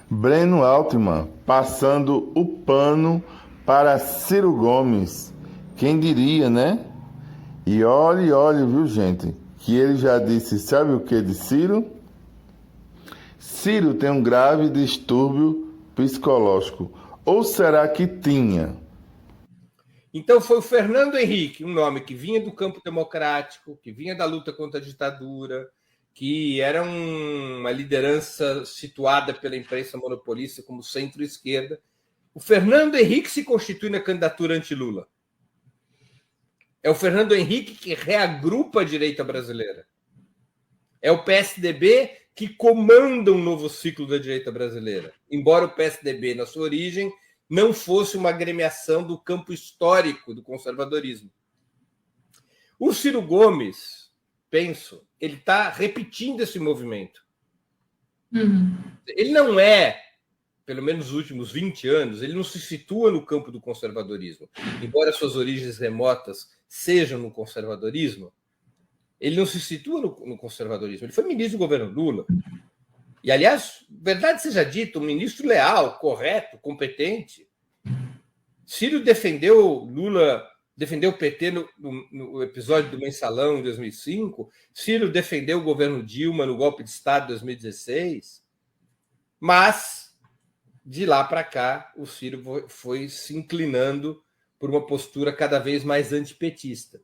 Breno Altman passando o pano para Ciro Gomes. Quem diria, né? E olhe, viu, gente? Que ele já disse, sabe o que de Ciro? Ciro tem um grave distúrbio psicológico. Ou será que tinha? Então foi o Fernando Henrique, um nome que vinha do campo democrático, que vinha da luta contra a ditadura, que era uma liderança situada pela imprensa monopolista como centro-esquerda. O Fernando Henrique se constitui na candidatura anti-Lula. É o Fernando Henrique que reagrupa a direita brasileira. É o PSDB que comanda um novo ciclo da direita brasileira. Embora o PSDB, na sua origem, não fosse uma agremiação do campo histórico do conservadorismo. O Ciro Gomes, penso, ele está repetindo esse movimento. Ele não é, pelo menos nos últimos 20 anos, ele não se situa no campo do conservadorismo. Embora suas origens remotas sejam no conservadorismo, ele não se situa no conservadorismo. Ele foi ministro do governo Lula. E, aliás, verdade seja dita, um ministro leal, correto, competente. Ciro defendeu Lula, defendeu o PT no episódio do Mensalão em 2005. Ciro defendeu o governo Dilma no golpe de Estado em 2016. Mas, de lá para cá, o Ciro foi se inclinando por uma postura cada vez mais antipetista.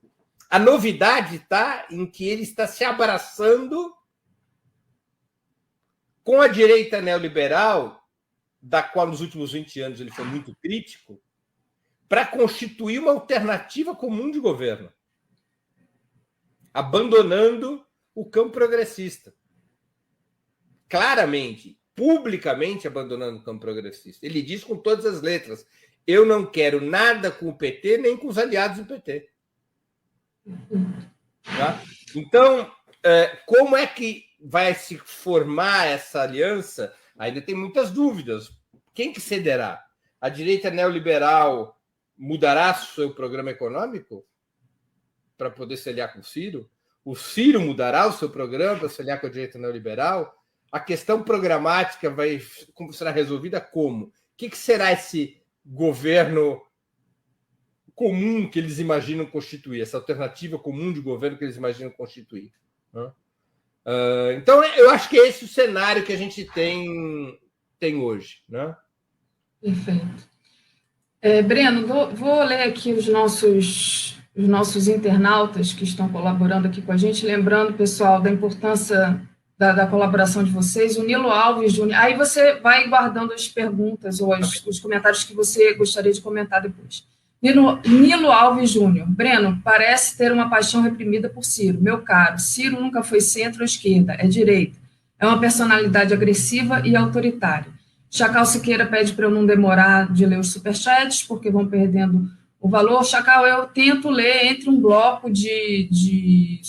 A novidade está em que ele está se abraçando com a direita neoliberal, da qual nos últimos 20 anos ele foi muito crítico, para constituir uma alternativa comum de governo, abandonando o campo progressista. Claramente, publicamente abandonando o campo progressista. Ele diz com todas as letras, eu não quero nada com o PT, nem com os aliados do PT. Tá? Então, como é que vai se formar essa aliança? Ainda tem muitas dúvidas. Quem que cederá? A direita neoliberal mudará seu programa econômico para poder se aliar com o Ciro? O Ciro mudará o seu programa para se aliar com a direita neoliberal? A questão programática será resolvida como? O que será esse governo comum que eles imaginam constituir, essa alternativa comum de governo que eles imaginam constituir? Né? Então, eu acho que é esse o cenário que a gente tem hoje. Né? Perfeito. Breno, vou ler aqui os nossos internautas que estão colaborando aqui com a gente, lembrando, pessoal, da importância da colaboração de vocês. O Nilo Alves Júnior. Aí você vai guardando as perguntas ou os comentários que você gostaria de comentar depois. Nilo Alves Júnior. Breno, parece ter uma paixão reprimida por Ciro. Meu caro, Ciro nunca foi centro ou esquerda, é direita. É uma personalidade agressiva e autoritária. Chacal Siqueira pede para eu não demorar de ler os superchats, porque vão perdendo o valor. Chacal, eu tento ler entre um bloco de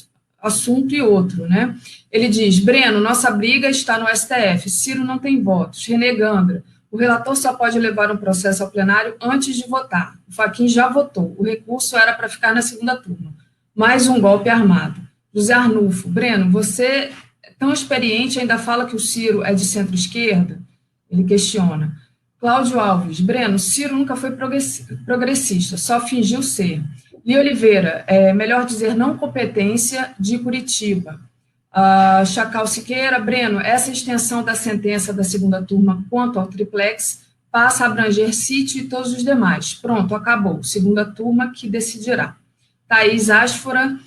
assunto e outro, né? Ele diz, Breno, nossa briga está no STF, Ciro não tem votos. René Gandra, o relator só pode levar um processo ao plenário antes de votar. O Fachin já votou, o recurso era para ficar na segunda turma. Mais um golpe armado. José Arnulfo, Breno, você, tão experiente, ainda fala que o Ciro é de centro-esquerda? Ele questiona. Cláudio Alves, Breno, Ciro nunca foi progressista, só fingiu ser. Li Oliveira, melhor dizer não competência de Curitiba. Chacal Siqueira, Breno, essa extensão da sentença da segunda turma quanto ao triplex passa a abranger sítio e todos os demais. Pronto, acabou. Segunda turma que decidirá. Thaís Asfora,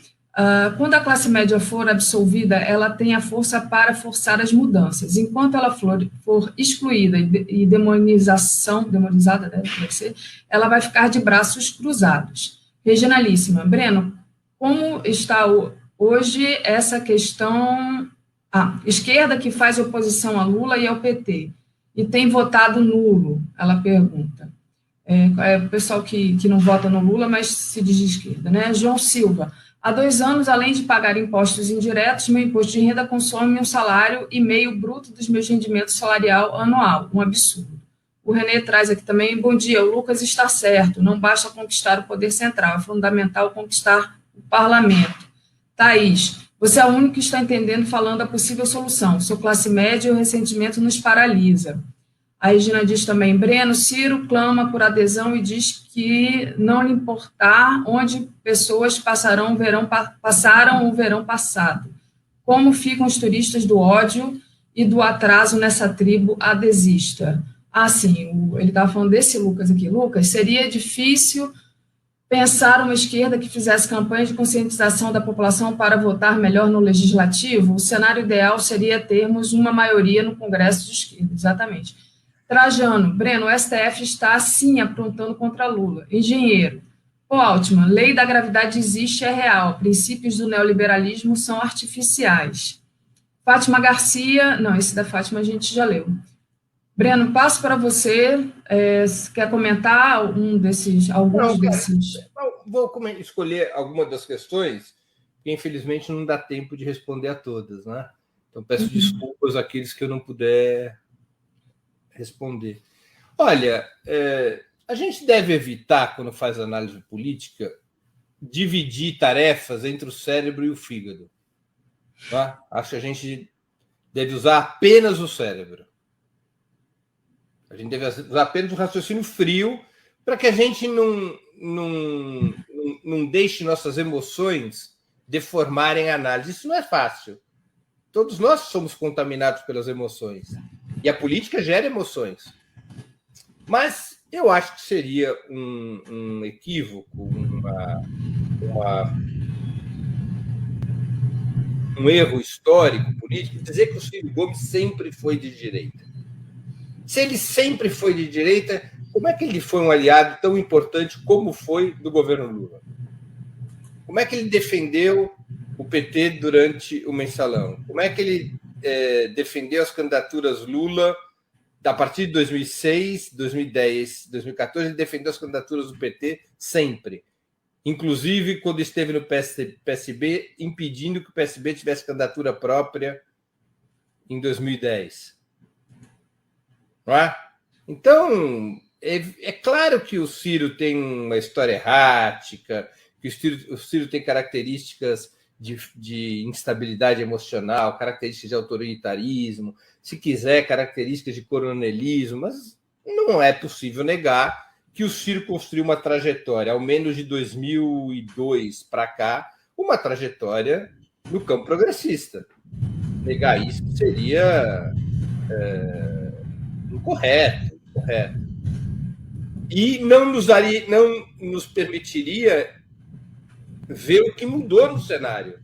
quando a classe média for absolvida, ela tem a força para forçar as mudanças. Enquanto ela for excluída e demonizada, deve ser, ela vai ficar de braços cruzados. Regionalíssima, Breno, como está hoje essa questão... esquerda que faz oposição a Lula e ao PT, e tem votado nulo, ela pergunta. O pessoal que não vota no Lula, mas se diz de esquerda, né? João Silva, há 2 anos, além de pagar impostos indiretos, meu imposto de renda consome um salário e meio bruto dos meus rendimentos salarial anual, um absurdo. O René traz aqui também, bom dia, o Lucas está certo, não basta conquistar o poder central, é fundamental conquistar o parlamento. Thaís, você é o único que está entendendo falando a possível solução, sou classe média e o ressentimento nos paralisa. A Regina diz também, Breno, Ciro clama por adesão e diz que não lhe importar onde pessoas passaram o verão passado. Como ficam os turistas do ódio e do atraso nessa tribo adesista? Ah, sim, ele estava falando desse Lucas aqui. Lucas, seria difícil pensar uma esquerda que fizesse campanha de conscientização da população para votar melhor no legislativo? O cenário ideal seria termos uma maioria no Congresso de esquerda, exatamente. Trajano, Breno, o STF está, sim, aprontando contra Lula. Engenheiro, Pô, Altman, lei da gravidade existe, é real. Princípios do neoliberalismo são artificiais. Fátima Garcia, não, esse da Fátima a gente já leu. Breno, passo para você. Quer comentar alguns desses? Vou escolher alguma das questões, que infelizmente não dá tempo de responder a todas, né? Então peço desculpas àqueles que eu não puder responder. Olha, a gente deve evitar, quando faz análise política, dividir tarefas entre o cérebro e o fígado. Tá? Acho que a gente deve usar apenas o cérebro. A gente deve usar apenas o raciocínio frio para que a gente não deixe nossas emoções deformarem a análise. Isso não é fácil. Todos nós somos contaminados pelas emoções. E a política gera emoções. Mas eu acho que seria um equívoco, um erro histórico, político, dizer que o Ciro Gomes sempre foi de direita. Se ele sempre foi de direita, como é que ele foi um aliado tão importante como foi do governo Lula? Como é que ele defendeu o PT durante o mensalão? Como é que ele defendeu as candidaturas Lula a partir de 2006, 2010, 2014? Ele defendeu as candidaturas do PT sempre. Inclusive quando esteve no PSB, impedindo que o PSB tivesse candidatura própria em 2010. Não é? Então, é claro que o Ciro tem uma história errática, que o Ciro tem características de instabilidade emocional, características de autoritarismo, se quiser, características de coronelismo, mas não é possível negar que o Ciro construiu uma trajetória, ao menos de 2002 para cá, uma trajetória no campo progressista. Negar isso seria incorreto. E não nos permitiria ver o que mudou no cenário,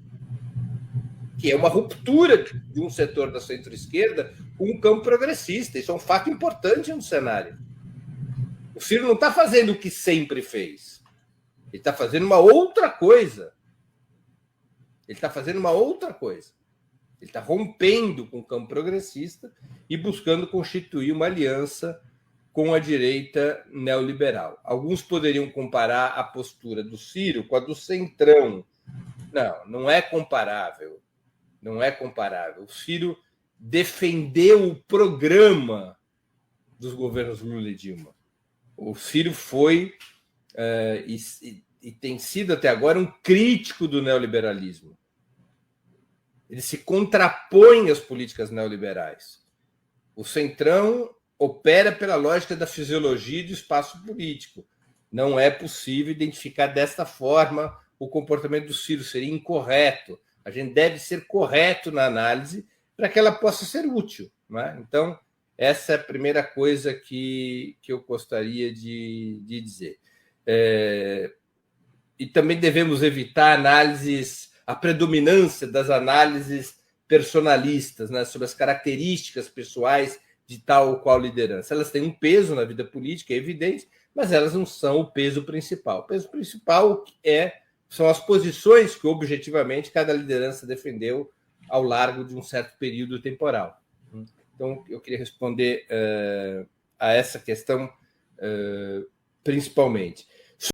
que é uma ruptura de um setor da centro-esquerda com um campo progressista. Isso é um fato importante no cenário. O Ciro não está fazendo o que sempre fez. Ele está fazendo uma outra coisa. Ele está rompendo com o campo progressista e buscando constituir uma aliança com a direita neoliberal. Alguns poderiam comparar a postura do Ciro com a do Centrão. Não é comparável. O Ciro defendeu o programa dos governos Lula e Dilma. O Ciro foi e tem sido até agora um crítico do neoliberalismo. Ele se contrapõe às políticas neoliberais. O Centrão opera pela lógica da fisiologia e do espaço político. Não é possível identificar desta forma o comportamento do Ciro, seria incorreto. A gente deve ser correto na análise para que ela possa ser útil. Né? Então, essa é a primeira coisa que eu gostaria de dizer. E também devemos evitar a predominância das análises personalistas, né, sobre as características pessoais de tal ou qual liderança. Elas têm um peso na vida política, é evidente, mas elas não são o peso principal. O peso principal são as posições que, objetivamente, cada liderança defendeu ao largo de um certo período temporal. Então, eu queria responder a essa questão principalmente.